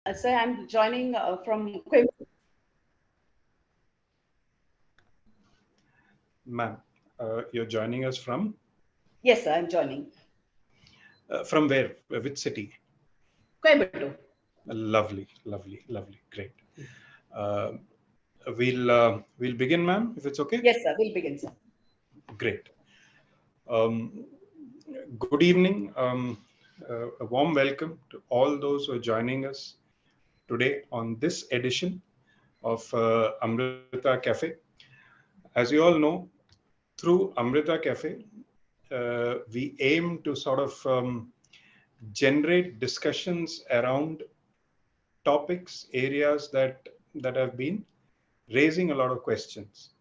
Sir, I'm joining from Coimbatore. Ma'am, you're joining us Yes, sir, I'm joining from where? Which city? Coimbatore. Lovely, lovely, lovely. Great. Uh, we'll begin, ma'am, if it's okay. Yes, sir, we'll begin, sir. Great. Um, Good evening. A warm welcome to all those who are joining us today on this edition of Amrita Cafe. As you all know, through Amrita Cafe, we aim to sort of generate discussions around topics, areas that have been raising a lot of questions.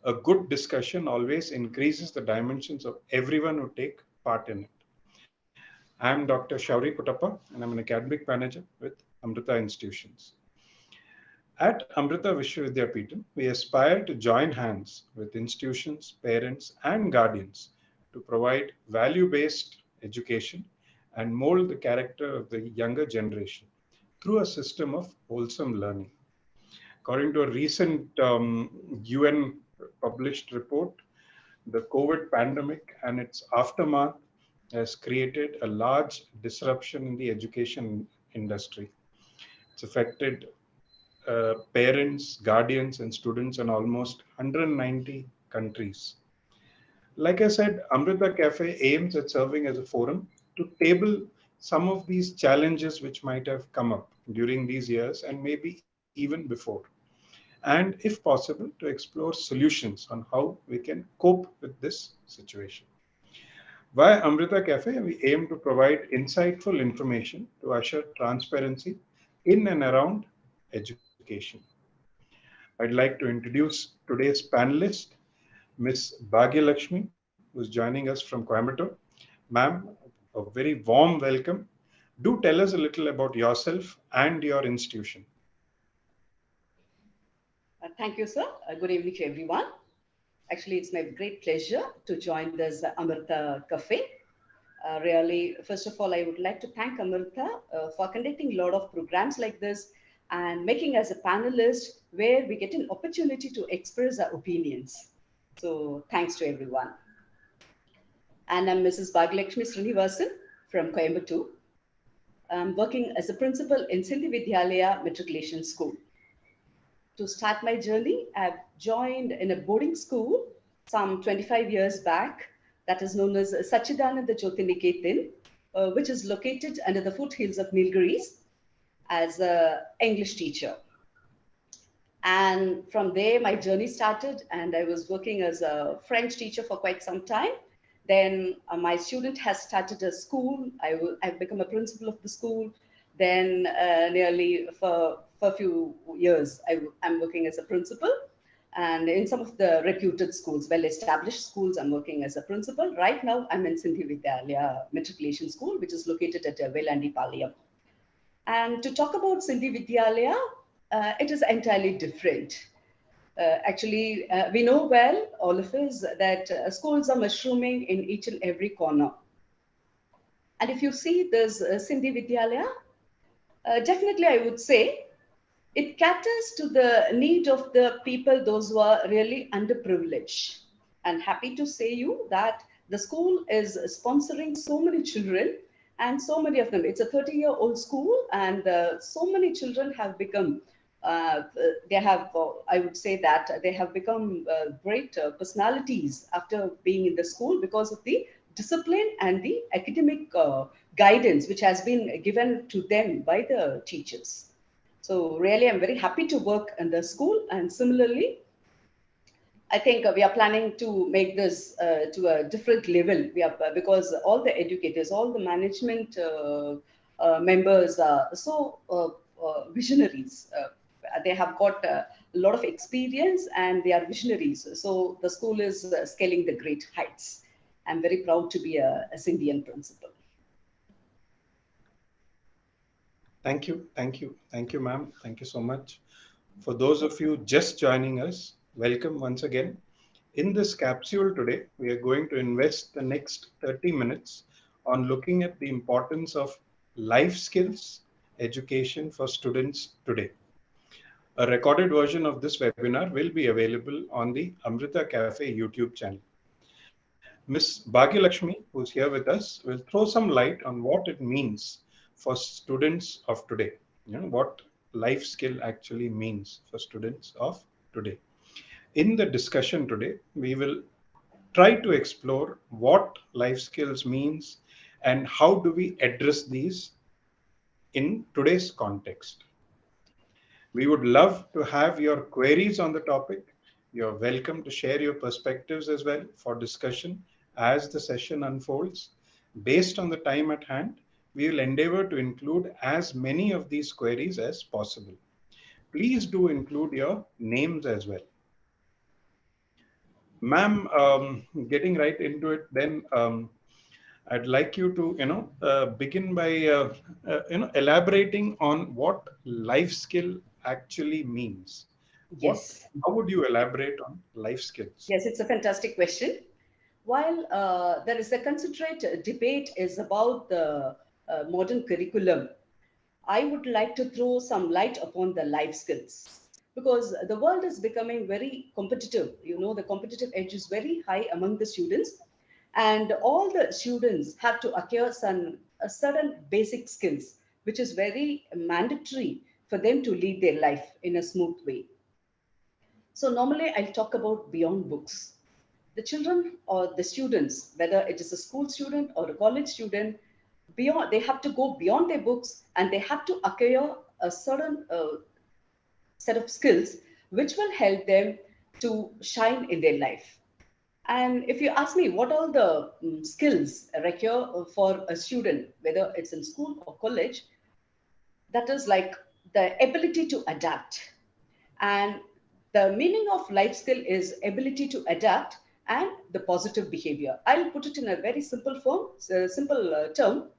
A good discussion always increases the dimensions of everyone who take part in it. I'm Dr. Shauri Kutappa, and I'm an academic manager with Amrita Institutions. At Amrita Vishwavidyapeetham, we aspire to join hands with institutions, parents, and guardians to provide value-based education and mold the character of the younger generation through a system of wholesome learning. According to a recent UN published report, the COVID pandemic and its aftermath has created a large disruption in the education industry. It's affected parents, guardians, and students in almost 190 countries. Like I said, Amrita Cafe aims at serving as a forum to table some of these challenges which might have come up during these years and maybe even before. And if possible, to explore solutions on how we can cope with this situation. Via Amrita Cafe, we aim to provide insightful information to usher transparency in and around education. I'd like to introduce today's panelist, Ms. Bhagyalakshmi, who's joining us from Coimbatore. Ma'am, a very warm welcome. Do tell us a little about yourself and your institution. Thank you, sir. Good evening to everyone. Actually, it's my great pleasure to join this Amrita Cafe. Really, first of all, I would like to thank Amrita for conducting a lot of programs like this and making us a panelist where we get an opportunity to express our opinions. So, thanks to everyone. And I'm Mrs. Bhaglakshmi Srinivasan from Coimbatore. I'm working as a principal in Sindhi Vidyalaya Matriculation School. To start my journey, I've joined in a boarding school some 25 years back that is known as Sachidananda Jyoti Niketan, which is located under the foothills of Nilgiris as an English teacher. And from there, my journey started, and I was working as a French teacher for quite some time. Then my student has started a school. I've become a principal of the school. Then nearly for a few years, I'm working as a principal. And in some of the reputed schools, well-established schools, I'm working as a principal. Right now, I'm in Sindhi Vidyalaya Matriculation School, which is located at Velandi Palayam. And to talk about Sindhi Vidyalaya, it is entirely different. We know well, all of us, that schools are mushrooming in each and every corner. And if you see this Sindhi Vidyalaya, definitely I would say it caters to the need of the people, those who are really underprivileged. And happy to say you that the school is sponsoring so many children and so many of them. It's a 30-year-old school, and so many children have become. They have, I would say that they have become great personalities after being in the school because of the discipline and the academic guidance which has been given to them by the teachers. So really, I'm very happy to work in the school. And similarly, I think we are planning to make this to a different level. We are because all the educators, all the management members are so visionaries. They have got a lot of experience and they are visionaries. So the school is scaling the great heights. I'm very proud to be a Sindhian principal. Thank you, ma'am. Thank you so much. For those of you just joining us, welcome once again. In this capsule today, we are going to invest the next 30 minutes on looking at the importance of life skills education for students today. A recorded version of this webinar will be available on the Amrita Cafe YouTube channel. Ms. Bhagyalakshmi, who's here with us, will throw some light on what it means for students of today. What life skill actually means for students of today. In the discussion today, we will try to explore what life skills means and how do we address these in today's context. We would love to have your queries on the topic. You're welcome to share your perspectives as well for discussion as the session unfolds. Based on the time at hand, we will endeavor to include as many of these queries as possible. Please do include your names as well. Ma'am, getting right into it, then I'd like you to, begin by, elaborating on what life skill actually means. Yes. How would you elaborate on life skills? Yes, it's a fantastic question. While there is a concentrate debate is about the modern curriculum, I would like to throw some light upon the life skills because the world is becoming very competitive. You know, the competitive edge is very high among the students, and all the students have to acquire some a certain basic skills, which is very mandatory for them to lead their life in a smooth way. So normally I'll talk about beyond books. The children or the students, whether it is a school student or a college student, beyond they have to go beyond their books and they have to acquire a certain set of skills which will help them to shine in their life. And if you ask me what are the skills require for a student, whether it's in school or college, that is like the ability to adapt. And the meaning of life skill is ability to adapt and the positive behavior. I'll put it in a very simple form, simple term.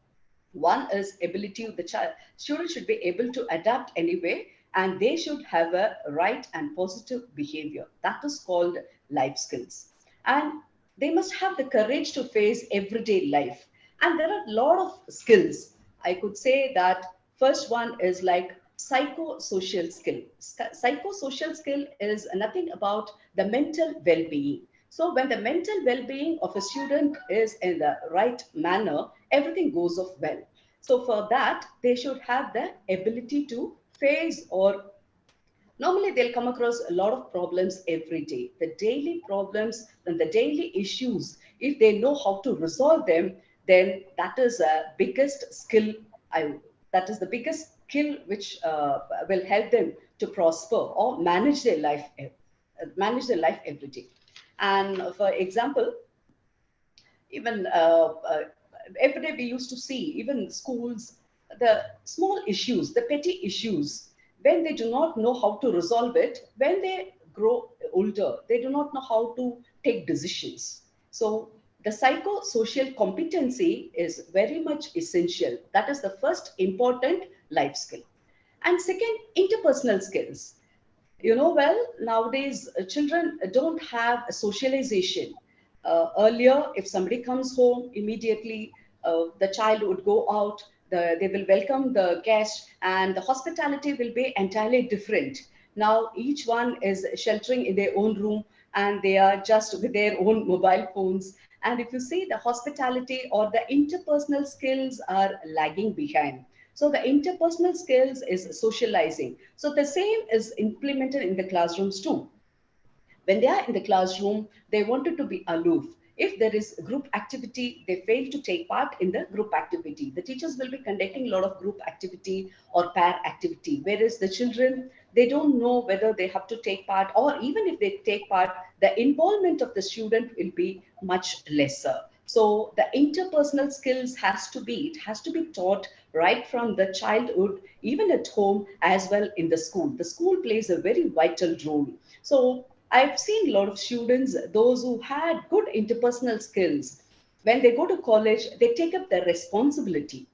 One is ability, the child student should be able to adapt anyway, and they should have a right and positive behavior. That is called life skills. And they must have the courage to face everyday life. And there are a lot of skills. I could say that first one is like psychosocial skill. Psychosocial skill is nothing about the mental well-being. So when the mental well-being of a student is in the right manner, everything goes off well. So for that, they should have the ability to face or normally they'll come across a lot of problems every day. The daily problems and the daily issues, if they know how to resolve them, then that is a biggest skill. I that is the biggest skill which will help them to prosper or manage their life every day. And for example, even every day we used to see even schools the small issues, the petty issues, when they do not know how to resolve it, when they grow older they do not know how to take decisions. So the psychosocial competency is very much essential. That is the first important life skill. And second, interpersonal skills. You know, well, nowadays children don't have a socialization. Earlier if somebody comes home immediately, the child would go out, they will welcome the guest and the hospitality will be entirely different. Now each one is sheltering in their own room and they are just with their own mobile phones, and if you see the hospitality or the interpersonal skills are lagging behind. So the interpersonal skills is socializing. So the same is implemented in the classrooms too. When they are in the classroom, they wanted to be aloof. If there is group activity, they fail to take part in the group activity. The teachers will be conducting a lot of group activity or pair activity, whereas the children, they don't know whether they have to take part, or even if they take part, the involvement of the student will be much lesser. So the interpersonal skills it has to be taught right from the childhood, even at home as well in the school. The school plays a very vital role. So I've seen a lot of students, those who had good interpersonal skills, when they go to college, they take up the responsibility.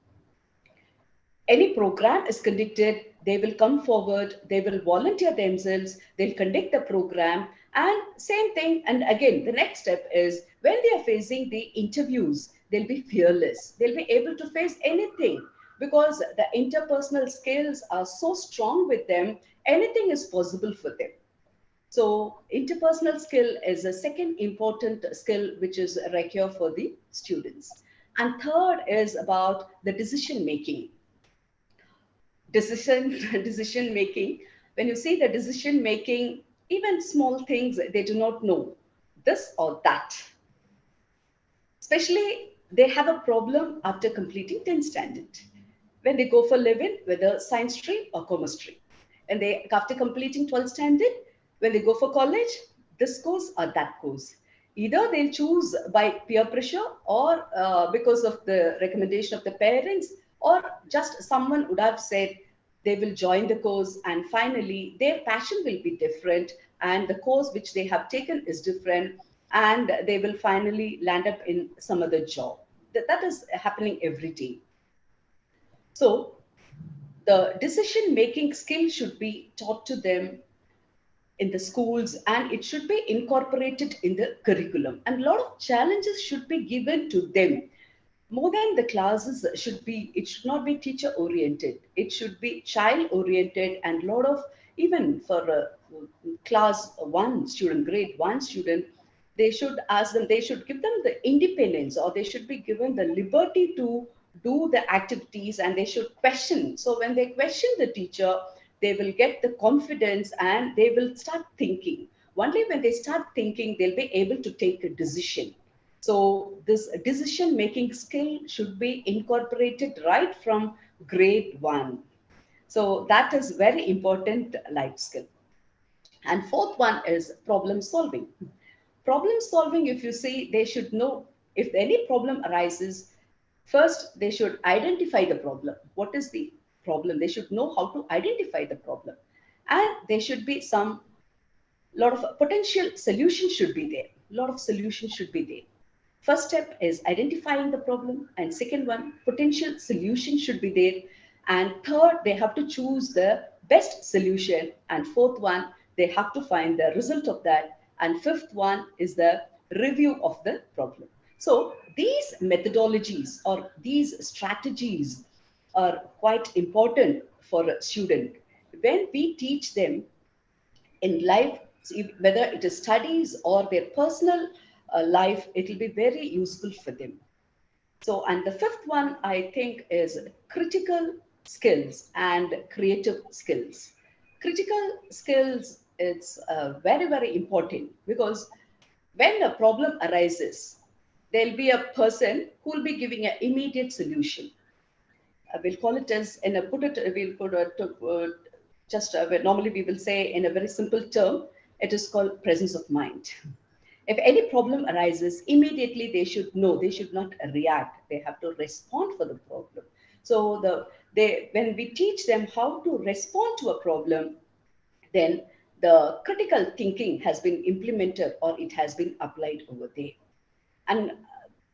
Any program is conducted, they will come forward, they will volunteer themselves, they'll conduct the program. And same thing, and again, the next step is when they are facing the interviews, they'll be fearless. They'll be able to face anything. because the interpersonal skills are so strong with them, anything is possible for them. So interpersonal skill is a second important skill which is required for the students. And third is about the decision making. Decision making. When you see the decision making, even small things they do not know, this or that. Especially they have a problem after completing 10th standard. When they go for living, whether science stream or commerce stream. And they after completing 12th standard, when they go for college, this course or that course. Either they'll choose by peer pressure or because of the recommendation of the parents, or just someone would have said they will join the course, and finally their passion will be different and the course which they have taken is different, and they will finally land up in some other job. That is happening every day. So the decision making skill should be taught to them in the schools, and it should be incorporated in the curriculum, and a lot of challenges should be given to them. More than the classes should be, it should not be teacher oriented, it should be child oriented. And a lot of, even for class 1 student, grade 1 student, they should ask them, they should give them the independence, or they should be given the liberty to do the activities, and they should question. So when they question the teacher, they will get the confidence and they will start thinking. Only when they start thinking, they'll be able to take a decision. So this decision making skill should be incorporated right from grade 1. So that is very important life skill. And fourth one is problem solving. Problem solving, if you see, they should know if any problem arises, first they should identify the problem. What is the problem? They should know how to identify the problem. And there should be some lot of potential solutions should be there. A lot of solutions should be there. First step is identifying the problem, and second one, potential solution should be there. And third, they have to choose the best solution. And fourth one, they have to find the result of that. And fifth one is the review of the problem. So these methodologies or these strategies are quite important for a student. When we teach them in life, whether it is studies or their personal life, it will be very useful for them. So, and the fifth one I think is critical skills and creative skills. Critical skills, it's very, very important, because when a problem arises, there'll be a person who will be giving an immediate solution. We'll call it as in a put it we'll put just normally we will say in a very simple term, it is called presence of mind. If any problem arises, immediately they should know, they should not react, they have to respond for the problem. So they, when we teach them how to respond to a problem, then the critical thinking has been implemented or it has been applied over there. And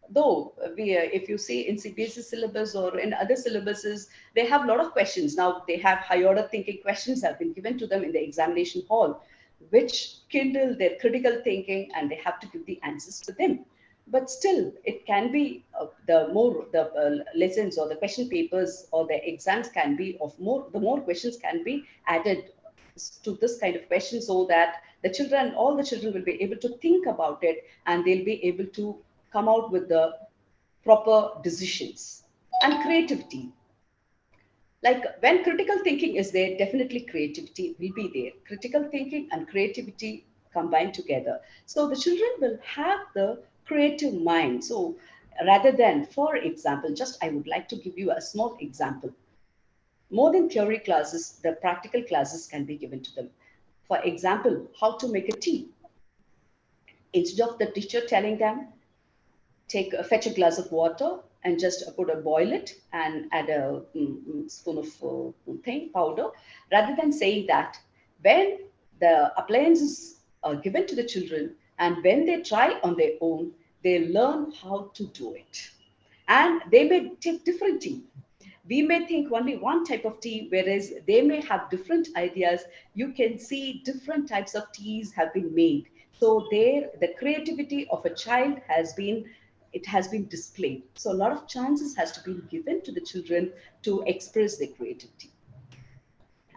though we, if you see in CBSE syllabus or in other syllabuses, they have a lot of questions. Now they have high order thinking questions have been given to them in the examination hall, which kindle their critical thinking, and they have to give the answers to them. But still, it can be the lessons or the question papers or the exams can be of more. The more questions can be added to this kind of question, so that the children, all the children, will be able to think about it, and they'll be able to come out with the proper decisions. And creativity, like when critical thinking is there, definitely creativity will be there. Critical thinking and creativity combined together, so the children will have the creative mind. So rather than, for example, just I would like to give you a small example. More than theory classes, the practical classes can be given to them. For example, how to make a tea. Instead of the teacher telling them, take fetch a glass of water and just put a boil it and add a spoon of thing powder, rather than saying that, when the appliances are given to the children and when they try on their own, they learn how to do it. And they may take different tea. We may think only one type of tea, whereas they may have different ideas. You can see different types of teas have been made. So there, the creativity of a child has been it has been displayed. So a lot of chances has to be given to the children to express their creativity.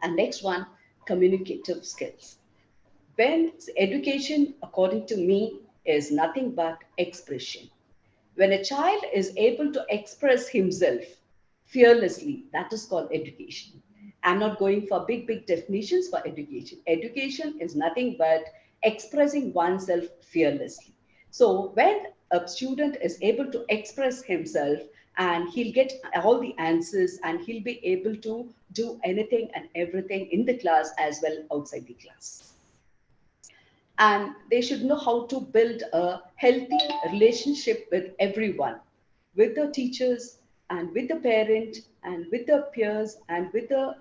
And next one, communicative skills. When education, according to me, is nothing but expression. When a child is able to express himself fearlessly, that is called education. I'm not going for big definitions for education. Education is nothing but expressing oneself fearlessly. So when a student is able to express himself, and he'll get all the answers, and he'll be able to do anything and everything in the class as well outside the class. And they should know how to build a healthy relationship with everyone, with the teachers and with the parent and with the peers and with the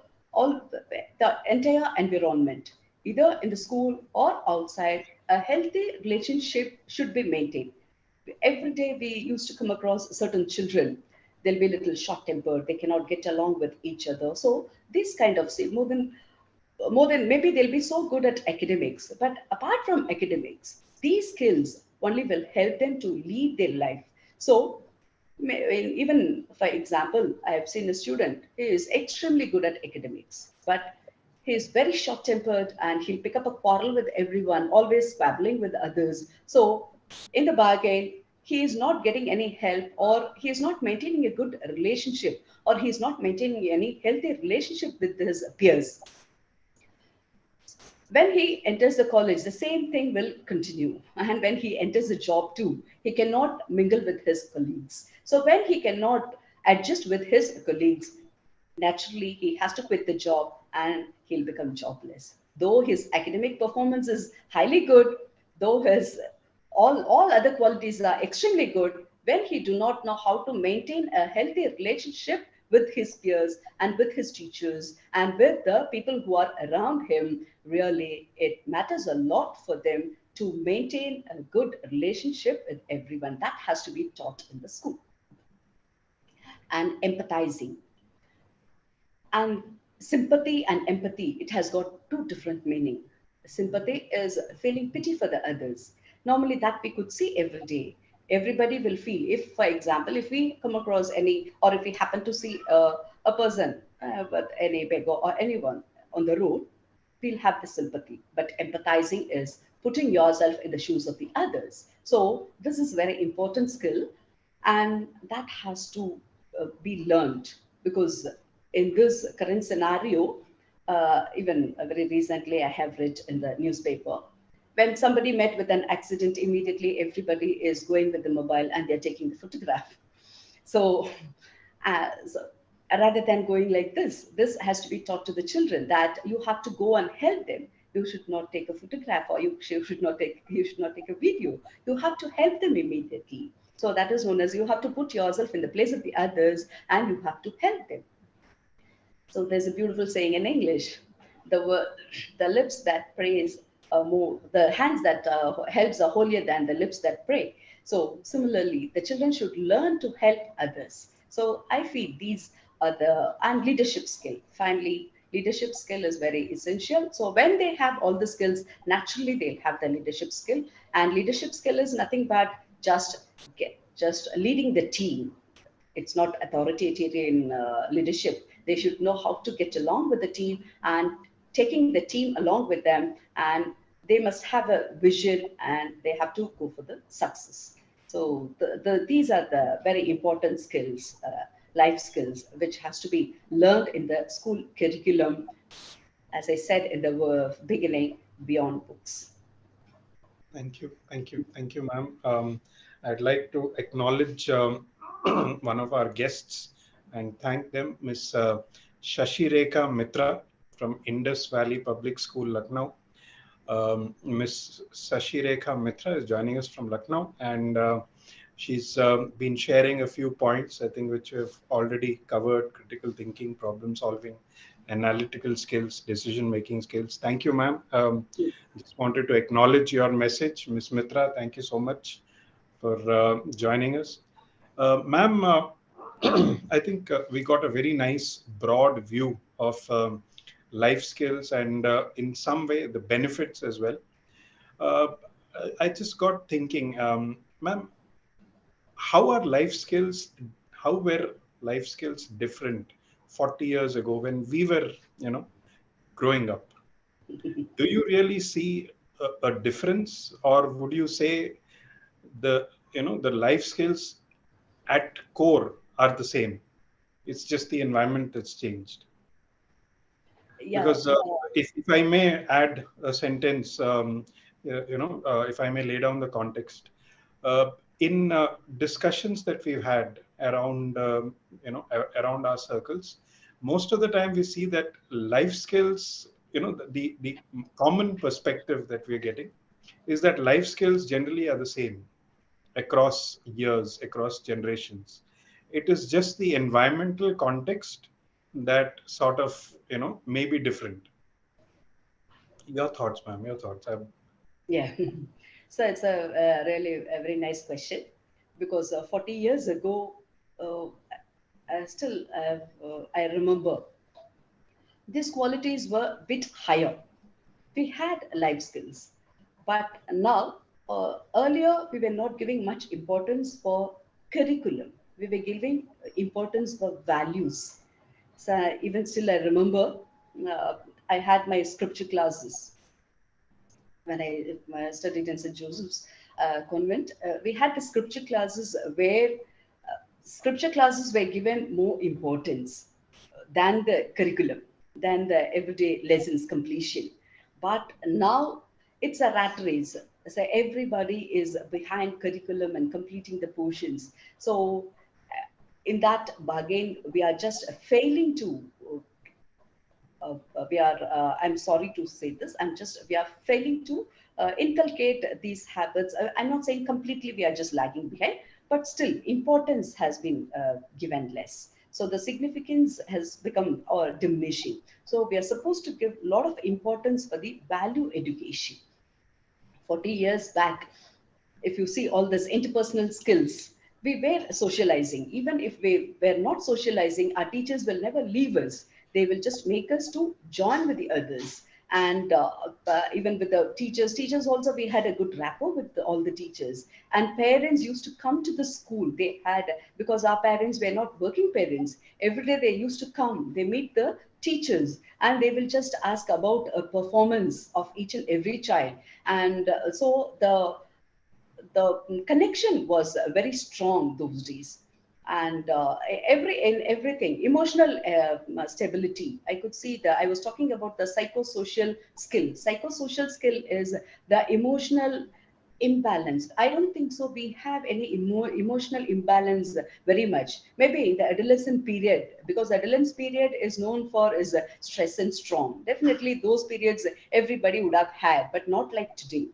entire environment, either in the school or outside. A healthy relationship should be maintained. Every day we used to come across certain children, they'll be a little short tempered, they cannot get along with each other. So this kind of, say, more than maybe they'll be so good at academics, but apart from academics, these skills only will help them to lead their life. So even for example, I have seen a student, he is extremely good at academics, but he is very short tempered, and he'll pick up a quarrel with everyone, always squabbling with others. So in the bargain, he is not getting any help, or he is not maintaining a good relationship, or he is not maintaining any healthy relationship with his peers. When he enters the college, the same thing will continue. And when he enters the job too, he cannot mingle with his colleagues. So when he cannot adjust with his colleagues, naturally he has to quit the job, and he'll become jobless. Though his academic performance is highly good, though his all other qualities are extremely good, when he do not know how to maintain a healthy relationship with his peers and with his teachers and with the people who are around him, really it matters a lot for them to maintain a good relationship with everyone. That has to be taught in the school. And empathizing, and sympathy and empathy, it has got two different meaning. Sympathy is feeling pity for the others. Normally that we could see every day. Everybody will feel, if for example, if we come across any, or if we happen to see a person with any beggar or anyone on the road, we'll have the sympathy. But empathizing is putting yourself in the shoes of the others. So this is very important skill, and that has to be learned, because in this current scenario, even very recently I have read in the newspaper, when somebody met with an accident, immediately everybody is going with the mobile and they're taking the photograph. So, so rather than going like this has to be taught to the children, that you have to go and help them. You should not take a photograph, or you should not take a video. You have to help them immediately. So that is known as, you have to put yourself in the place of the others, and you have to help them. So there's a beautiful saying in English: the word, the lips that praise more, the hands that helps are holier than the lips that pray. So similarly, the children should learn to help others. So I feel these are the, and leadership skill. Finally, leadership skill is very essential. So when they have all the skills, naturally they'll have the leadership skill. And leadership skill is nothing but just leading the team. It's not authoritarian leadership. They should know how to get along with the team, and taking the team along with them, and they must have a vision, and they have to go for the success. So these are the very important skills, life skills, which has to be learned in the school curriculum, as I said in the beginning, beyond books. Thank you, ma'am. I'd like to acknowledge one of our guests and thank them, Miss Shashi Rekha Mitra from Indus Valley Public School, Lucknow. Miss Shashi Rekha Mitra is joining us from Lucknow, and she's been sharing a few points, I think, which we've already covered: critical thinking, problem solving, analytical skills, decision making skills. Thank you, ma'am. Just wanted to acknowledge your message, Miss Mitra. Thank you so much for joining us. Ma'am, I think we got a very nice broad view of life skills and in some way the benefits as well. Uh, I just got thinking, ma'am, how are life skills, how were life skills different 40 years ago when we were, you know, growing up? Do you really see a difference, or would you say the, you know, the life skills at core are the same? It's just the environment that's changed. Yeah. Because if I may add a sentence, you know, if I may lay down the context, uh, in discussions that we've had around, you know, around our circles, most of the time we see that life skills, you know, the common perspective that we're getting is that life skills generally are the same across years, across generations. It is just the environmental context that sort of, you know, may be different. Your thoughts, ma'am. Your thoughts. Yeah. So it's really a very nice question, because 40 years ago, uh, I remember these qualities were a bit higher. We had life skills, but now, earlier, we were not giving much importance for curriculum. We were giving importance for values. So even still, I remember uh, I had my scripture classes when I studied in St. Joseph's convent. We had the scripture classes where scripture classes were given more importance than the curriculum, than the everyday lessons completion. But now it's a rat race. So everybody is behind curriculum and completing the portions. So in that bargain, we are just failing to we are I'm sorry to say this, we are failing to inculcate these habits. I'm not saying completely we are just lagging behind, but still importance has been given less, so the significance has become diminishing. So we are supposed to give a lot of importance for the value education. 40 years back, if you see all this interpersonal skills, we were socializing. Even if we were not socializing, our teachers will never leave us. They will just make us to join with the others. And even with the teachers also, we had a good rapport with all the teachers. And parents used to come to the school. They had, because our parents were not working parents, every day they used to come. They meet the teachers and they will just ask about a performance of each and every child. And so the connection was very strong those days. And in everything, emotional stability, I could see that. I was talking about the psychosocial skill is the emotional imbalance. I don't think so we have any emotional imbalance very much. Maybe in the adolescent period, because adolescence period is known for is stress and storm. Definitely those periods everybody would have had, but not like today.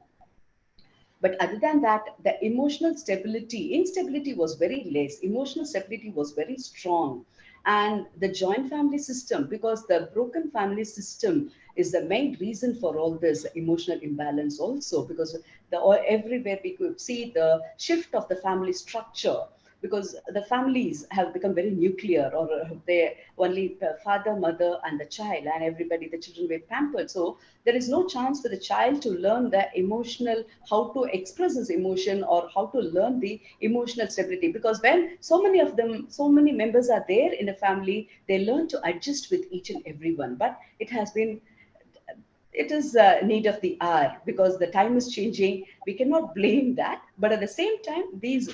But other than that, the emotional stability, instability was very less. Emotional stability was very strong. And the joint family system, because the broken family system is the main reason for all this emotional imbalance also, because everywhere we could see the shift of the family structure, because the families have become very nuclear, or they only father, mother, and the child, and everybody, the children were pampered. So there is no chance for the child to learn the emotional, how to express his emotion, or how to learn the emotional stability. Because when so many of them, so many members are there in a family, they learn to adjust with each and everyone. But it is a need of the hour, because the time is changing. We cannot blame that, but at the same time, these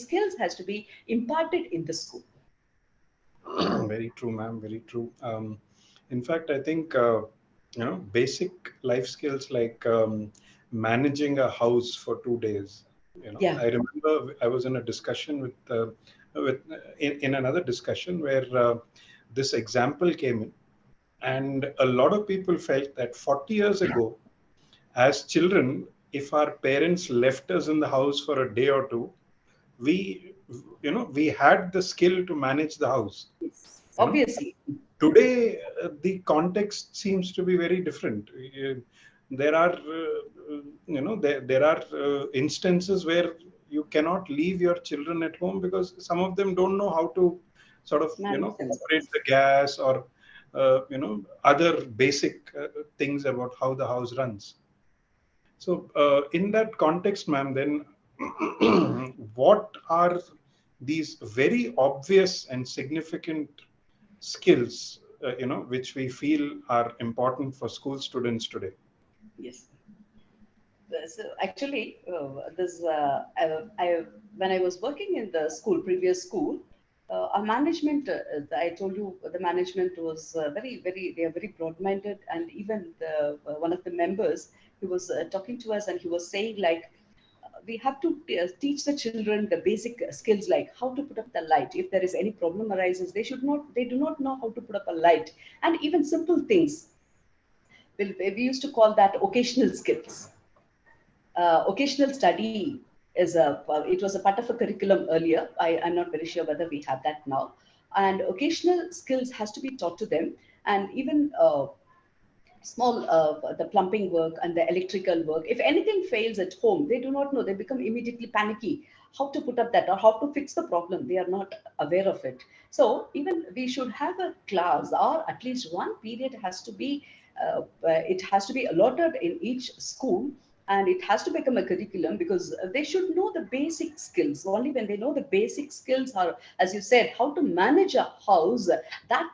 skills has to be imparted in the school. Very true, ma'am. Very true. In fact, I think, you know, basic life skills like managing a house for 2 days. You know, Yeah. I remember I was in a discussion with in another discussion where this example came in, and a lot of people felt that 40 years ago, as children, if our parents left us in the house for a day or two, we, you know, we had the skill to manage the house. Yes. You know, Obviously. today the context seems to be very different. There are there are instances where you cannot leave your children at home because some of them don't know how to sort of, you Manage know, operate themselves. the gas, or other basic things about how the house runs. So in that context, ma'am, then what are these very obvious and significant skills, which we feel are important for school students today? Yes. So actually, when I was working in the school, previous school, our management, I told you, the management was they are very broad-minded, and even one of the members, he was talking to us, and he was saying like, we have to teach the children the basic skills like how to put up the light. If there is any problem arises, they do not know how to put up a light, and even simple things. We used to call that occasional skills. Occasional study it was a part of a curriculum earlier. I'm not very sure whether we have that now. And occasional skills has to be taught to them, and even small the plumbing work and the electrical work. If anything fails at home, they do not know. They become immediately panicky. How to put up that or how to fix the problem? They are not aware of it. So even we should have a class, or at least one period has to be. It has to be allotted in each school, and it has to become a curriculum, because they should know the basic skills. Only when they know the basic skills are, as you said, how to manage a house, that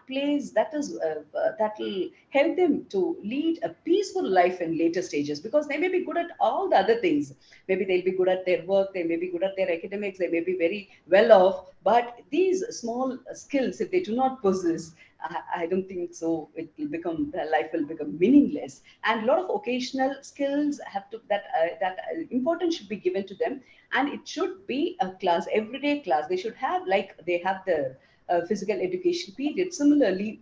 will help them to lead a peaceful life in later stages, because they may be good at all the other things. Maybe they'll be good at their work, they may be good at their academics, they may be very well off, but these small skills, if they do not possess, I don't think so. It will become their life will become meaningless. And a lot of occasional skills have to that importance should be given to them, and it should be a class, everyday class. They should have like they have the physical education period. Similarly,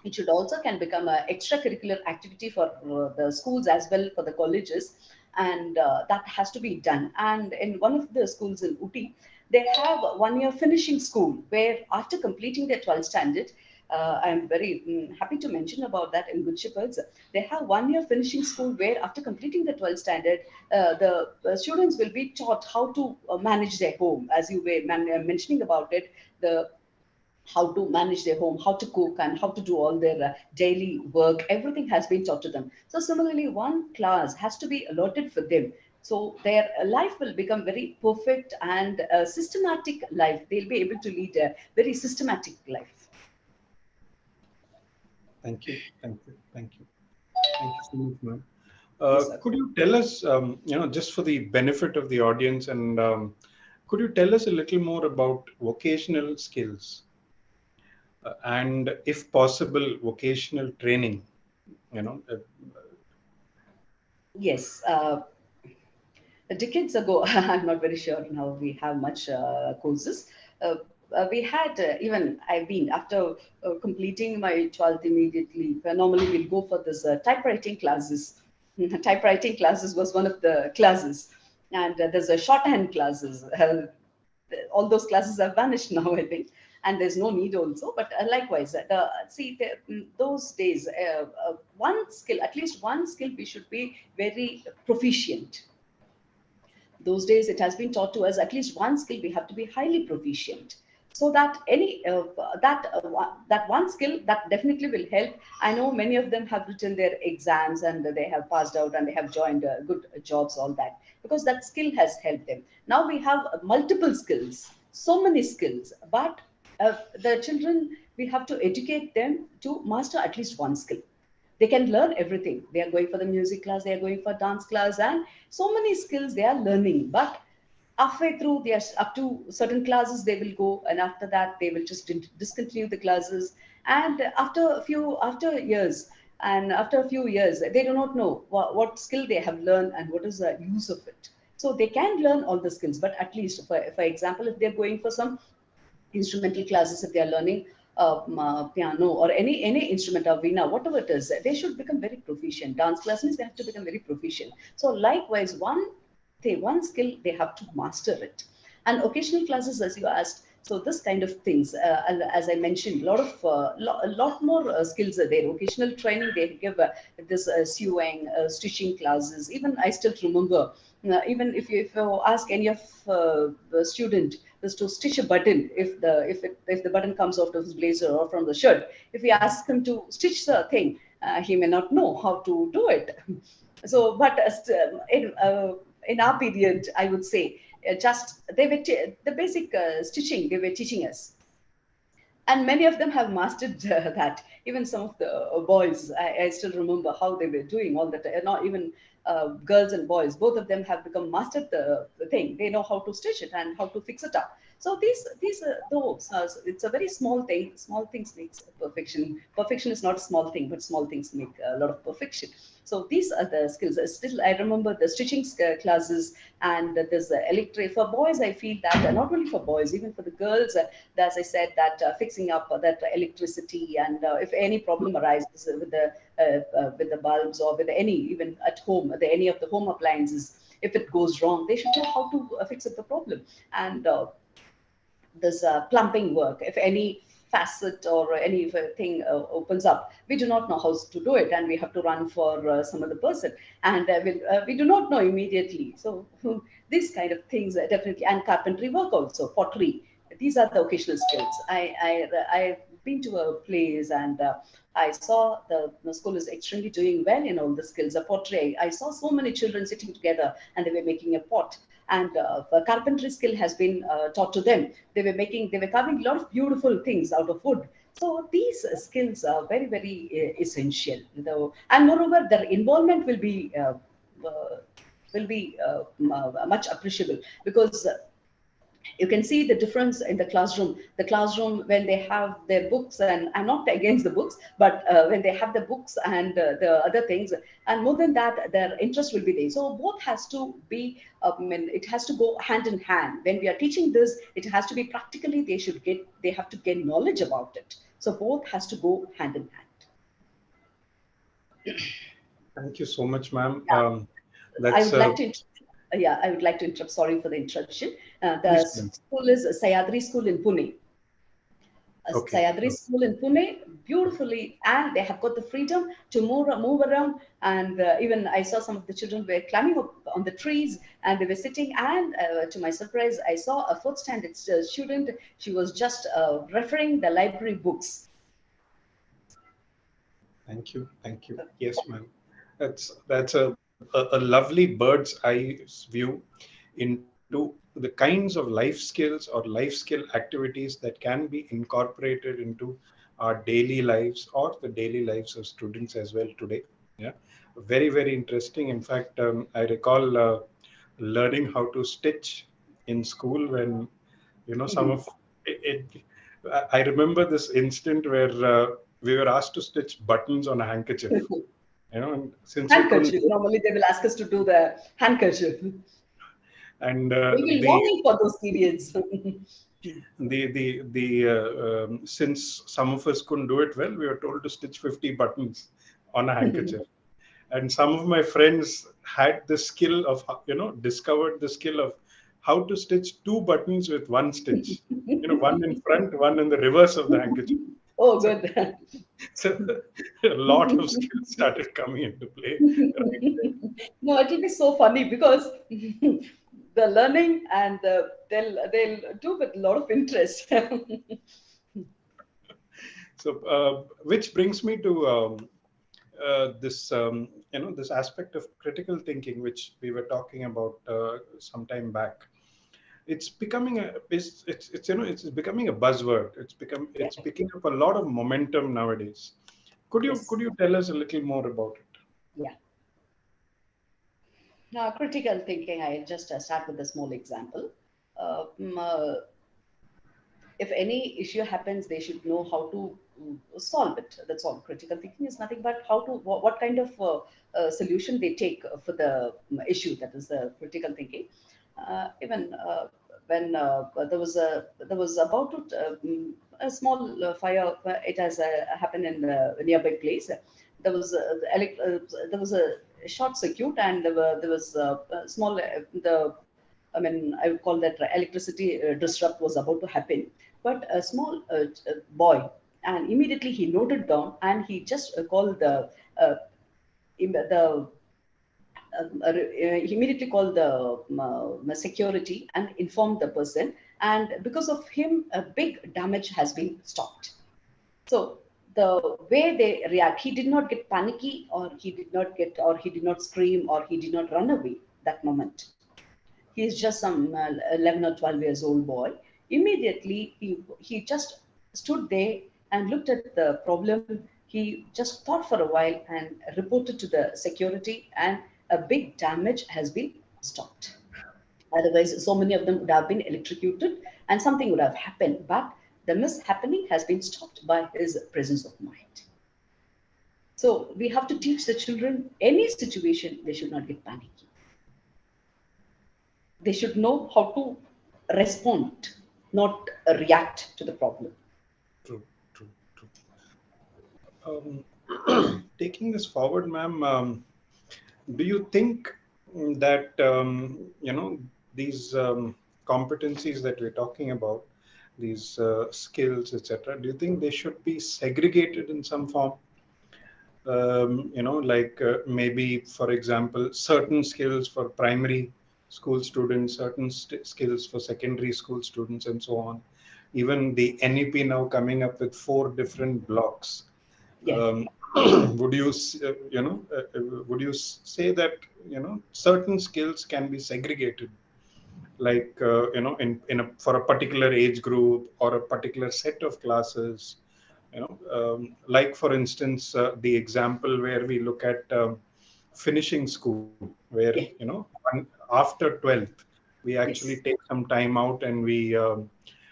it should also can become an extracurricular activity for the schools as well, for the colleges, and that has to be done. And in one of the schools in Uti, they have 1 year finishing school where after completing their 12th standard, I'm very happy to mention about that in Good Shepherds. They have 1 year finishing school where after completing the 12th standard, the students will be taught how to manage their home, as you were mentioning about it. The how to manage their home, how to cook, and how to do all their daily work. Everything has been taught to them. So similarly, one class has to be allotted for them. So their life will become very perfect and a systematic life. They'll be able to lead a very systematic life. Thank you. Thank you. Thank you. Thank you so much, ma'am. Yes, sir. Could you tell us, just for the benefit of the audience, and could you tell us a little more about vocational skills and, if possible, vocational training? You know, Yes. Decades ago, I'm not very sure now we have much courses. We had even I've been after completing my 12th immediately. Normally, we'll go for this typewriting classes. Typewriting classes was one of the classes, and there's a shorthand classes. All those classes have vanished now, I think, and there's no need also. But likewise, those days, one skill, at least one skill, we should be very proficient. Those days it has been taught to us at least one skill we have to be highly proficient, so that that one skill that definitely will help. I know many of them have written their exams and they have passed out and they have joined good jobs, all that, because that skill has helped them. Now we have multiple skills, so many skills, but the children, we have to educate them to master at least one skill. They can learn everything. They are going for the music class, they are going for dance class, and so many skills they are learning. But halfway through, they are up to certain classes they will go, and after that they will just discontinue the classes. And after years, and after a few years, they do not know what skill they have learned and what is the use of it. So they can learn all the skills, but at least, for example, if they're going for some instrumental classes, if they are learning piano or any instrument or veena, whatever it is, they should become very proficient. Dance classes, they have to become very proficient. So likewise, one skill they have to master it. And occasional classes, as you asked, so this kind of things, as I mentioned, a lot more skills are there. Occasional training, they give this sewing, stitching classes. Even I still remember, even if you ask any of the student is to stitch a button, if the button comes off of his blazer or from the shirt, if we ask him to stitch the thing, he may not know how to do it. So, but in our period, I would say, just they were the basic stitching they were teaching us, and many of them have mastered that. Even some of the boys, I still remember how they were doing all that. Not even girls and boys, both of them have become mastered the thing. They know how to stitch it and how to fix it up. So these those it's a very small thing. Small things makes perfection. Perfection is not a small thing, but small things make a lot of perfection. So these are the skills. Still, I remember the stitching classes, and there's the electric for boys. I feel that not only for boys, even for the girls, as I said, that fixing up that electricity, and if any problem arises with the bulbs, or with any, even at home, any of the home appliances, if it goes wrong, they should know how to fix up the problem. And this plumbing work, if any facet or anything opens up, we do not know how to do it, and we have to run for some other person, and we do not know immediately. So these kind of things definitely. And carpentry work also, pottery, these are the occasional skills. I've been to a place, and I saw the school is extremely doing well in all the skills of pottery. I saw so many children sitting together, and they were making a pot, and the carpentry skill has been taught to them. They were carving a lot of beautiful things out of wood. So these skills are very, very essential, though, and moreover, their involvement uh, will be much appreciable, because you can see the difference in the classroom when they have their books, and I'm not against the books, but when they have the books and the other things, and more than that, their interest will be there. So both has to be, I mean, it has to go hand in hand. When we are teaching this, it has to be practically, they have to gain knowledge about it. So both has to go hand in hand. Thank you so much, ma'am. Yeah. I That's would like to, yeah, I would like to interrupt. Sorry for the interruption. The please, ma'am. school is Sayadri School in Pune. Okay. Sayadri School in Pune, beautifully, and they have got the freedom to move around. And even I saw some of the children were climbing up on the trees, and they were sitting. And to my surprise, I saw a fourth standard student. She was just referring the library books. Thank you. Thank you. Yes, ma'am. That's a lovely bird's eye view into the kinds of life skills or life skill activities that can be incorporated into our daily lives or the daily lives of students as well today. Yeah, very, very interesting. In fact, I recall learning how to stitch in school when, some Mhm. of it. I remember this instant where we were asked to stitch buttons on a handkerchief, and since we couldn't Handkerchief. Normally, they will ask us to do the handkerchief. We and will longing for those periods. since some of us couldn't do it well, we were told to stitch 50 buttons on a handkerchief. And some of my friends had the skill of, discovered the skill of how to stitch two buttons with one stitch, one in front, one in the reverse of the handkerchief. Oh, So, good. so a lot of skills started coming into play right there. No, it will be so funny, because the learning, and they'll do with a lot of interest. So, which brings me to this this aspect of critical thinking, which we were talking about some time back. It's becoming it's becoming a buzzword. Yeah. It's picking up a lot of momentum nowadays. Yes. Could you tell us a little more about it? Yeah. Now, critical thinking, I just start with a small example. Uh, mm, uh, if any issue happens, they should know how to solve it. That's all. Critical thinking is nothing but how to, what kind of solution they take for the issue. That is the critical thinking. Even when there was about to, a small fire. It has happened in a nearby place. There was a short circuit, and there was a small the I mean, I would call that electricity disrupt was about to happen. But a small boy, and immediately he noted down, and he just called uh, the he immediately called the security and informed the person. And because of him, a big damage has been stopped. So the way they react, he did not get panicky, or he did not scream, or he did not run away that moment. He's just some 11 or 12 years old boy. Immediately, he just stood there and looked at the problem. He just thought for a while and reported to the security, and a big damage has been stopped. Otherwise, so many of them would have been electrocuted and something would have happened. But the mishappening has been stopped by his presence of mind. So we have to teach the children any situation, they should not get panicky. They should know how to respond, not react to the problem. True, true, true. Um, Taking this forward, ma'am, do you think that these competencies that we're talking about, these skills, etc., do you think they should be segregated in some form? Like maybe, for example, certain skills for primary school students, certain skills for secondary school students, and so on. Even the NEP now coming up with 4 different blocks. Yeah. Um, would you, would you say that certain skills can be segregated, like for a particular age group or a particular set of classes? Like for instance, the example where we look at finishing school, where Yeah. after 12th we actually Yes. take some time out and we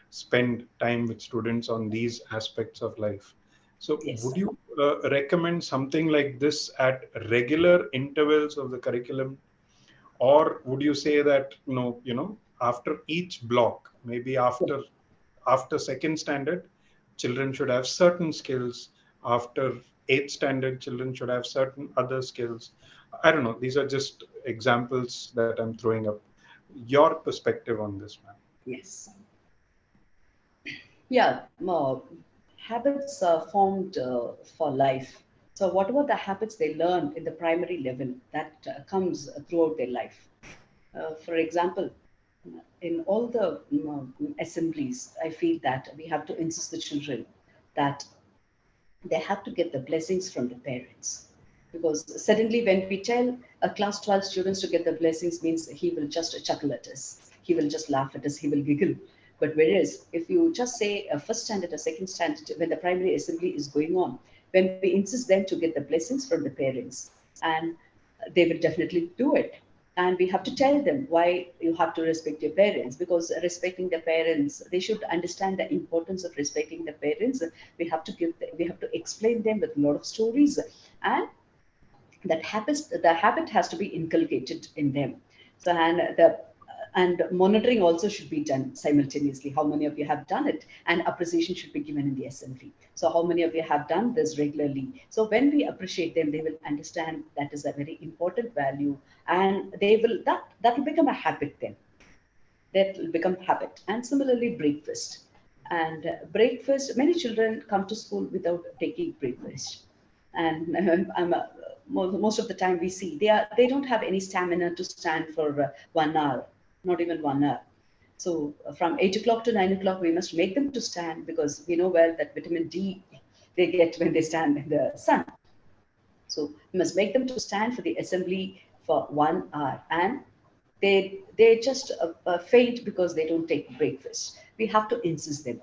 spend time with students on these aspects of life. So would Yes. you recommend something like this at regular intervals of the curriculum, or would you say that no, after each block, maybe Yeah. after second standard, children should have certain skills. After eighth standard, children should have certain other skills. I don't know. These are just examples that I'm throwing up. Your perspective on this, man. Yes. Yeah. Habits are formed for life. So whatever the habits they learn in the primary level, that comes throughout their life. For example, in all the assemblies, I feel that we have to insist the children that they have to get the blessings from the parents. Because suddenly, when we tell a class 12 students to get the blessings, means he will just chuckle at us, he will just laugh at us, he will giggle. But whereas, if you just say a first standard or second standard, when the primary assembly is going on, when we insist them to get the blessings from the parents, and they will definitely do it. And we have to tell them why you have to respect your parents, because respecting the parents, they should understand the importance of respecting the parents. We have to explain them with a lot of stories, and the habit has to be inculcated in them. So and monitoring also should be done simultaneously. How many of you have done it? And appreciation should be given in the assembly. So how many of you have done this regularly? So when we appreciate them, they will understand that is a very important value, and that will become a habit then. That will become habit. And similarly, breakfast. And breakfast, many children come to school without taking breakfast. And most of the time we see they don't have any stamina to stand for 1 hour, not even 1 hour. So from 8 o'clock to 9 o'clock, we must make them to stand, because we know well that vitamin D they get when they stand in the sun. So we must make them to stand for the assembly for 1 hour, and they just faint because they don't take breakfast. We have to insist them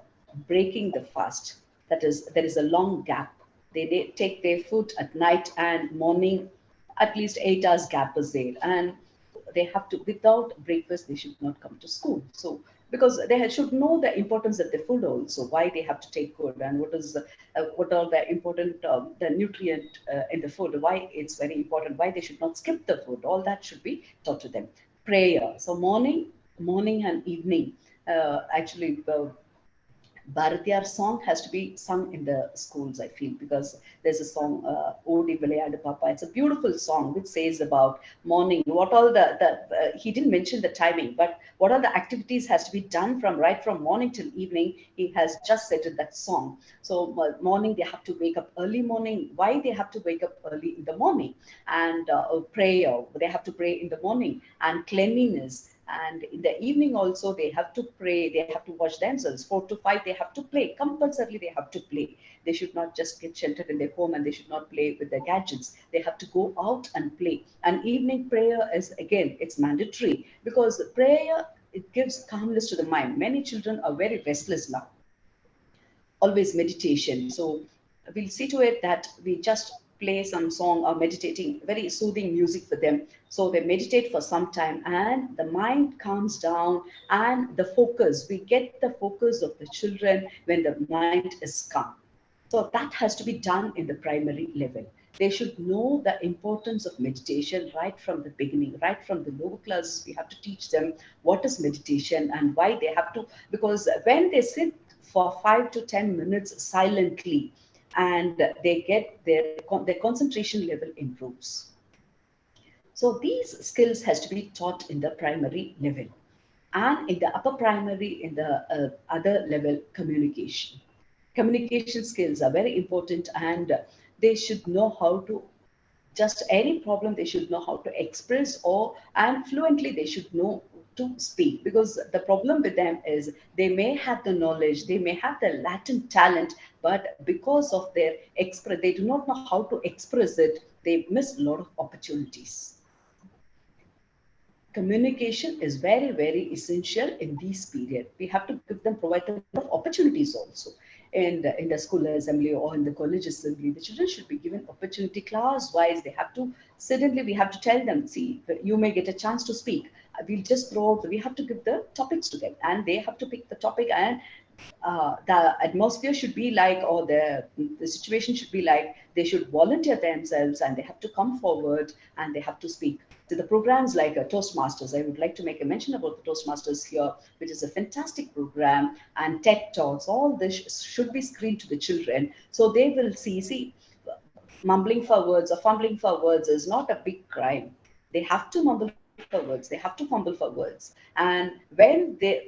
breaking the fast. That is, there is a long gap. They take their food at night and morning, at least 8 hours gap is there, and they have to, without breakfast they should not come to school. So because they should know the importance of the food also, why they have to take food, and what are the important the nutrient in the food, why it's very important, why they should not skip the food. All that should be taught to them. Prayer. So morning and evening. Actually, Bharatiyar song has to be sung in the schools, I feel, because there's a song, Odi Vilayadu Papa. It's a beautiful song which says about morning, what all he didn't mention the timing, but what all the activities has to be done from right from morning till evening. He has just said in that song. So morning, they have to wake up early morning. Why they have to wake up early in the morning? And prayer, they have to pray in the morning. And cleanliness, And in the evening also, they have to pray, they have to wash themselves. 4 to 5, they have to play. Compulsorily, they have to play. They should not just get sheltered in their home, and they should not play with their gadgets. They have to go out and play. And evening prayer is, again, it's mandatory, because prayer, it gives calmness to the mind. Many children are very restless now, always meditation. So we'll see to it that we just play some song or meditating, very soothing music for them. So they meditate for some time and the mind calms down, and the focus, we get the focus of the children when the mind is calm. So that has to be done in the primary level. They should know the importance of meditation right from the beginning, right from the lower classes. We have to teach them what is meditation and why they have to, because when they sit for 5 to 10 minutes silently, and they get their concentration level improves. So these skills has to be taught in the primary level, and in the upper primary, in the other level, communication skills are very important, and they should know how to, just any problem they should know how to express, or and fluently they should know to speak. Because the problem with them is they may have the knowledge, they may have the latent talent, but because of their express, they do not know how to express it, they miss a lot of opportunities. Communication is very, very essential in this period. We have to give them, provide them a lot of opportunities also. And in the school assembly or in the college assembly, the children should be given opportunity class wise. They have to, suddenly we have to tell them, see, you may get a chance to speak. We'll just throw out, we have to give the topics to them, and they have to pick the topic. And the atmosphere should be like, or the situation should be like, they should volunteer themselves and they have to come forward and they have to speak. So the programs like Toastmasters, I would like to make a mention about the Toastmasters here, which is a fantastic program, and TED Talks, all this should be screened to the children. So they will see, mumbling for words or fumbling for words is not a big crime. They have to mumble for words, they have to fumble for words. And when they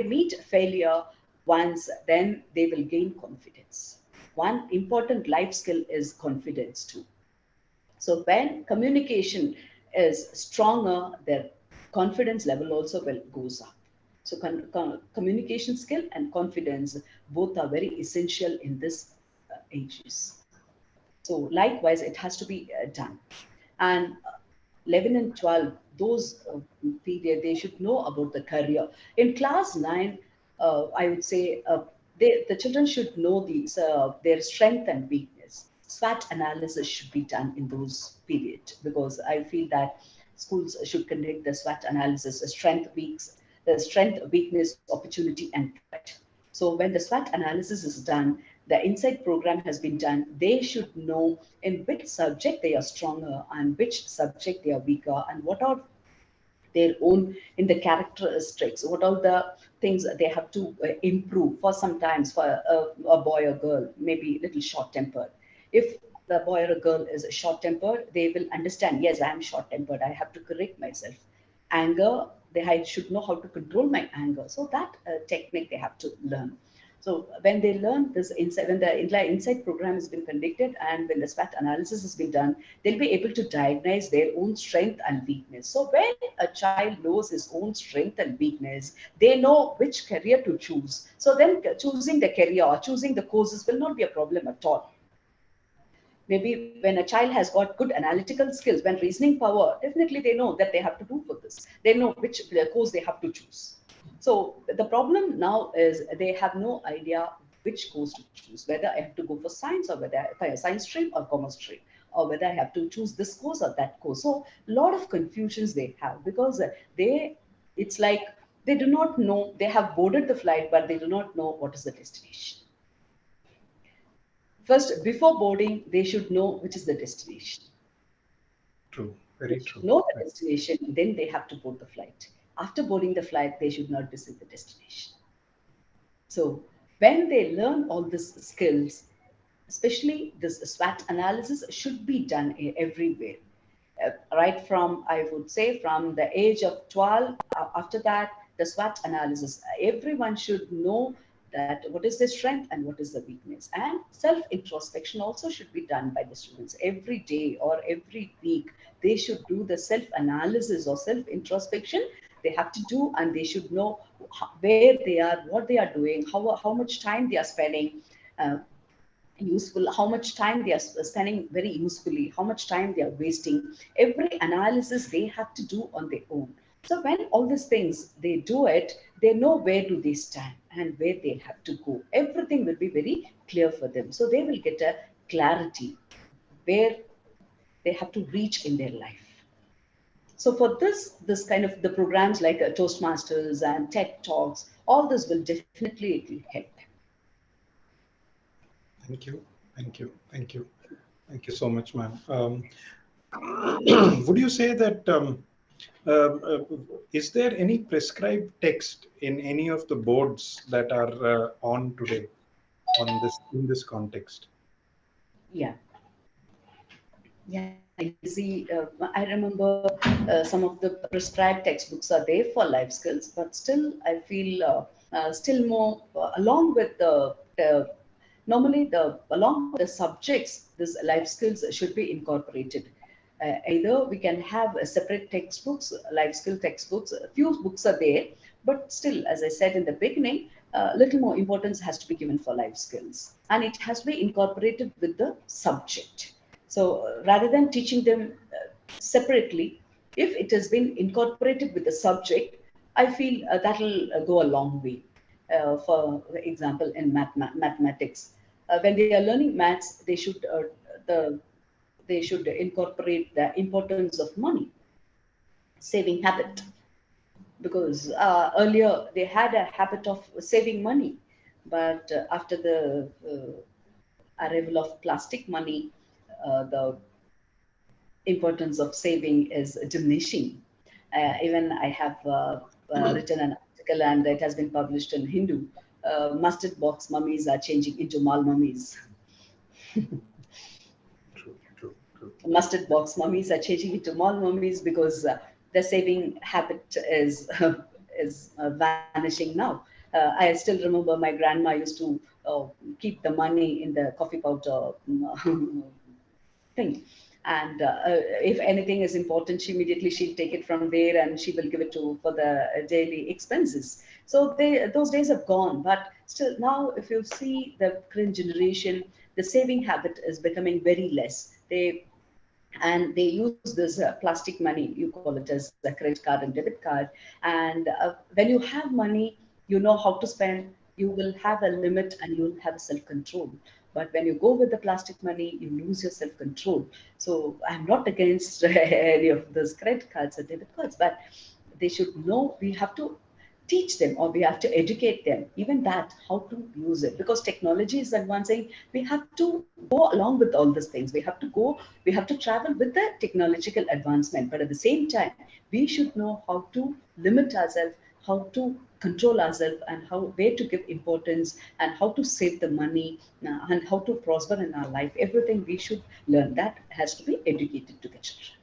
meet failure once, then they will gain confidence. One important life skill is confidence too. So when communication is stronger, their confidence level also will goes up. So communication skill and confidence both are very essential in this ages. So likewise, it has to be done. And 11 and 12, those period, they should know about the career. In class 9, I would say the children should know their strength and weakness. SWOT analysis should be done in those periods, because I feel that schools should conduct the SWOT analysis, the strength, weakness, opportunity, and threat. So when the SWOT analysis is done, the insight program has been done, they should know in which subject they are stronger and which subject they are weaker, and what are their own in the characteristics, what are the things they have to improve. For sometimes, for a boy or girl, maybe a little short tempered, if the boy or a girl is short tempered, they will understand, yes, I am short tempered, I have to correct myself. Anger, they should know how to control my anger. So that technique they have to learn. So when they learn this insight, when the insight program has been conducted and when the SWOT analysis has been done, they'll be able to diagnose their own strength and weakness. So when a child knows his own strength and weakness, they know which career to choose. So then choosing the career or choosing the courses will not be a problem at all. Maybe when a child has got good analytical skills, when reasoning power, definitely they know that they have to do for this. They know which course they have to choose. So the problem now is they have no idea which course to choose, whether I have to go for science, or whether if I have science stream or commerce stream, or whether I have to choose this course or that course. So a lot of confusions they have, because it's like they do not know, they have boarded the flight, but they do not know what is the destination. First, before boarding, they should know which is the destination. True, They very should true. know the destination, then they have to board the flight. After boarding the flight, they should not visit the destination. So when they learn all these skills, especially this SWOT analysis should be done everywhere. Right from, I would say, from the age of 12, after that, the SWOT analysis. Everyone should know that what is their strength and what is the weakness. And self introspection also should be done by the students every day or every week. They should do the self analysis or self introspection. They have to do, and they should know where they are, what they are doing, how much time they are spending. Uh, Useful, how much time they are spending very usefully, how much time they are wasting. Every analysis they have to do on their own. So when all these things they do it, they know where do they stand and where they have to go. Everything will be very clear for them, so they will get a clarity where they have to reach in their life. So for this kind of the programs like Toastmasters and TED Talks, all this will definitely, it will help. Thank you. Thank you. Thank you. Thank you so much, ma'am. Would you say that is there any prescribed text in any of the boards that are on today on this in this context? Yeah. Yeah, you see, I remember some of the prescribed textbooks are there for life skills, but still, I feel still more along with the normally the along with the subjects, this life skills should be incorporated. Either we can have separate textbooks, life skill textbooks. A few books are there, but still, as I said in the beginning, little more importance has to be given for life skills, and it has to be incorporated with the subject. So rather than teaching them separately, if it has been incorporated with the subject, I feel that'll go a long way. For example, in mathematics, when they are learning maths, the they should incorporate the importance of money saving habit, because earlier they had a habit of saving money, but after the arrival of plastic money, the importance of saving is diminishing. Even I have written an article and it has been published in Hindu. Mustard box mummies are changing into mal mummies. True, true, true. Mustard box mummies are changing into mal mummies because the saving habit is vanishing now. I still remember my grandma used to keep the money in the coffee powder thing. And if anything is important, she immediately she'll take it from there and she will give it to for the daily expenses. So those days have gone, but still now, if you see the current generation, the saving habit is becoming very less. They use this plastic money, you call it as a credit card and debit card. And when you have money, you know how to spend, you will have a limit and you'll have self control. But when you go with the plastic money, you lose your self control. So I'm not against any of those credit cards or debit cards, but they should know, we have to teach them or we have to educate them, even that how to use it, because technology is advancing. We have to go along with all these things. We have to travel with the technological advancement, but at the same time we should know how to limit ourselves, how to control ourselves, and how where to give importance, and how to save the money, and how to prosper in our life. Everything we should learn, that has to be educated to the children.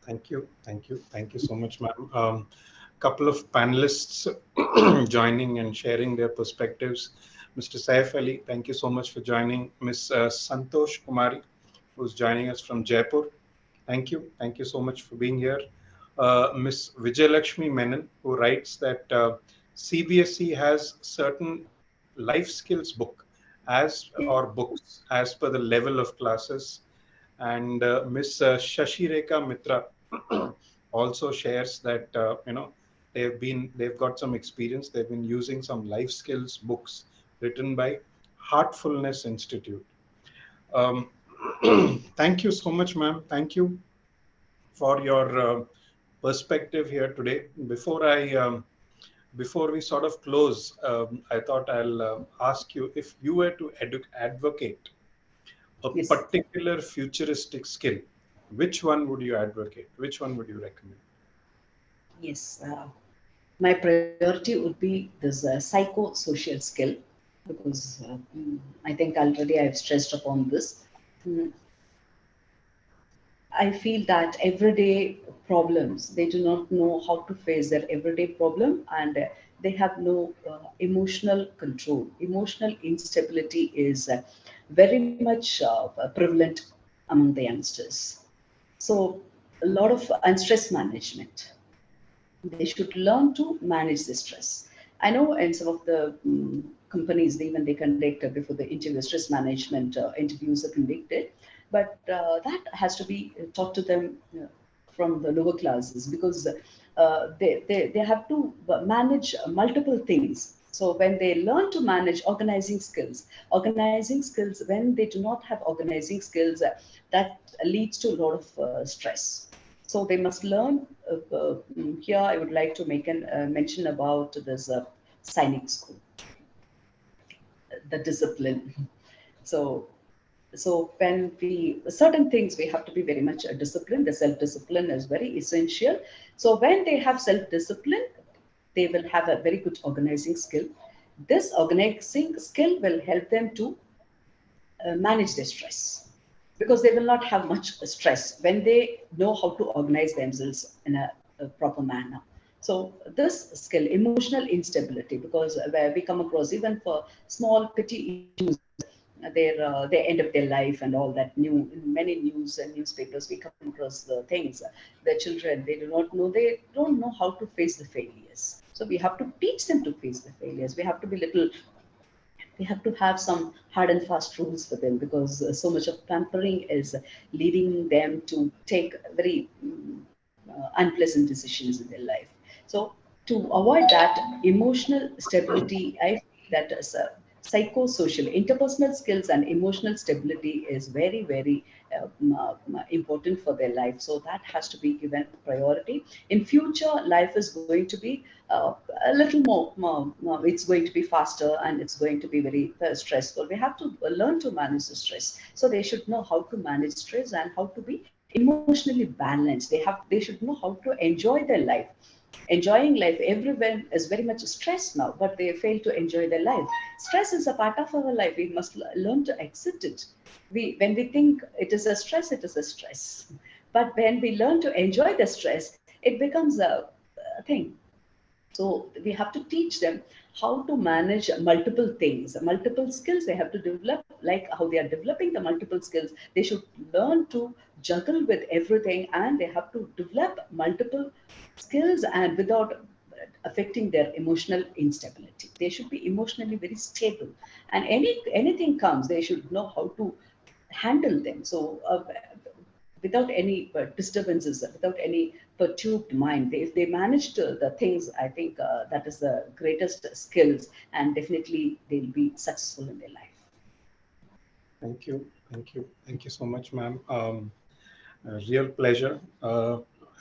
Thank you. Thank you. Thank you so much, ma'am. Couple of panelists joining and sharing their perspectives. Mr. Saif Ali, thank you so much for joining. Ms. Santosh Kumari, who's joining us from Jaipur. Thank you. Thank you so much for being here. Ms. Vijayalakshmi Menon, who writes that CBSE has certain life skills book as or books as per the level of classes. And Ms. Shashi Rekha Mitra also shares that they've got some experience. They've been using some life skills books written by Heartfulness Institute. Um, Thank you so much, ma'am. Thank you for your perspective here today. Before we sort of close, I thought I'll ask you, if you were to advocate a Yes. particular futuristic skill, which one would you advocate? Which one would you recommend? Yes, my priority would be this psychosocial skill, because I think already I've stressed upon this. Mm, I feel that everyday problems, they do not know how to face their everyday problem, and they have no emotional control. Emotional instability is very much prevalent among the youngsters. So, a lot of and stress management. They should learn to manage the stress. I know in some of the companies, even they conduct before the interview, stress management interviews are conducted, but that has to be taught to them from the lower classes because they have to manage multiple things. So when they learn to manage organizing skills, when they do not have organizing skills, that leads to a lot of stress. So they must learn. Here, I would like to make an mention about this Sainik school, the discipline. So, so when we certain things we have to be very much disciplined. The self discipline is very essential. So when they have self discipline, they will have a very good organizing skill. This organizing skill will help them to manage their stress because they will not have much stress when they know how to organize themselves in a proper manner. So this skill, emotional instability, because where we come across even for small petty issues, they end up their life and all that. New in many news and newspapers we come across the things. The children, they don't know how to face the failures. So we have to teach them to face the failures. We have to be little, we have to have some hard and fast rules for them because so much of pampering is leading them to take very unpleasant decisions in their life. So to avoid that emotional stability, I feel that psychosocial, interpersonal skills and emotional stability is very, very important for their life. So that has to be given priority. In future, life is going to be a little more, it's going to be faster and it's going to be very stressful. We have to learn to manage the stress. So they should know how to manage stress and how to be emotionally balanced. They should know how to enjoy their life. Enjoying life, everyone is very much stressed now, but they fail to enjoy their life. Stress is a part of our life. We must learn to accept it. When we think it is a stress, it is a stress. But when we learn to enjoy the stress, it becomes a thing. So we have to teach them how to manage multiple things, multiple skills they have to develop, like how they are developing the multiple skills. They should learn to juggle with everything and they have to develop multiple skills and without affecting their emotional instability. They should be emotionally very stable. And anything comes, they should know how to handle them. So without any disturbances, without any perturbed mind. If they manage the things, I think that is the greatest skills, and definitely they'll be successful in their life. Thank you. Thank you. Thank you so much, ma'am. A real pleasure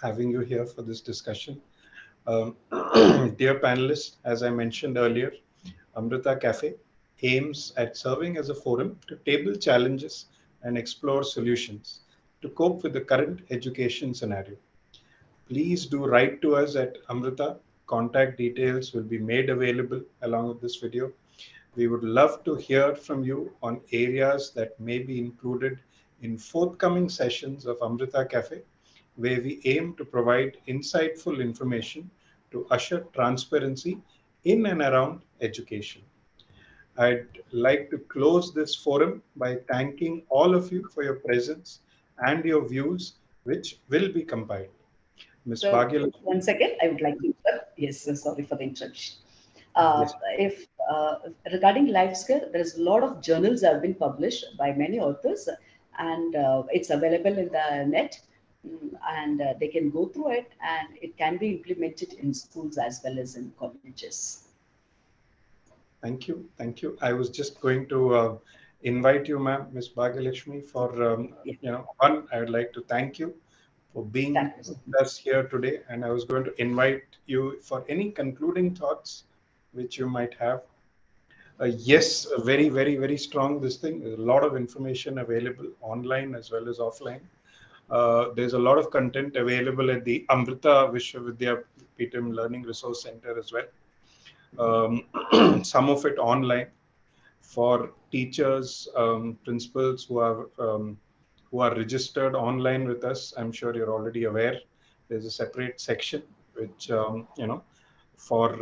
having you here for this discussion. Um, Dear panelists, as I mentioned earlier, Amrita Cafe aims at serving as a forum to table challenges and explore solutions to cope with the current education scenario. Please do write to us at Amrita. Contact details will be made available along with this video. We would love to hear from you on areas that may be included in forthcoming sessions of Amrita Cafe, where we aim to provide insightful information to usher transparency in and around education. I'd like to close this forum by thanking all of you for your presence and your views, which will be compiled. Ms. So Bhagya. once again, I would like to interrupt. Yes, sorry for the interruption. Yes. If regarding life skill, there's a lot of journals that have been published by many authors, and it's available in the net, and they can go through it, and it can be implemented in schools as well as in colleges. Thank you. Thank you. I was just going to invite you, ma'am, Ms. Bhagyalakshmi, for, Yeah, one, I would like to thank you for being thank you so with us here today. And I was going to invite you for any concluding thoughts which you might have. Yes, very, very, very strong this thing. There's a lot of information available online as well as offline. There's a lot of content available at the Amrita Vishwavidyapeetham Learning Resource Center as well. Some of it online for teachers, principals who are registered online with us. I'm sure you're already aware. There's a separate section which for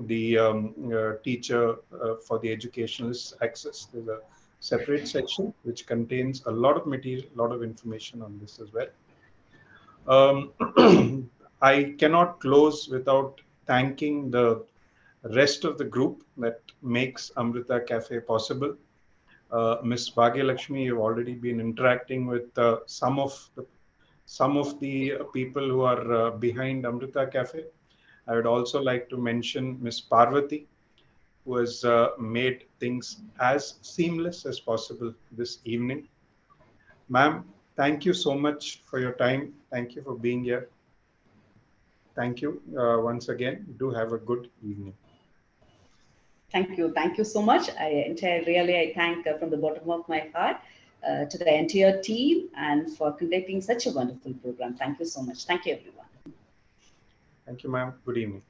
the teacher for the educationalist access. There's a separate section which contains a lot of material, a lot of information on this as well. I cannot close without thanking the rest of the group that makes Amrita Cafe possible. Miss Bhagyalakshmi, you've already been interacting with some of the people who are behind Amrita Cafe. I would also like to mention Miss Parvati, who has made things as seamless as possible this evening. Ma'am, thank you so much for your time. Thank you for being here. Thank you once again. Do have a good evening. Thank you so much. Really I thank from the bottom of my heart to the entire team and for conducting such a wonderful program. Thank you so much. Thank you, everyone. Thank you, ma'am. Good evening.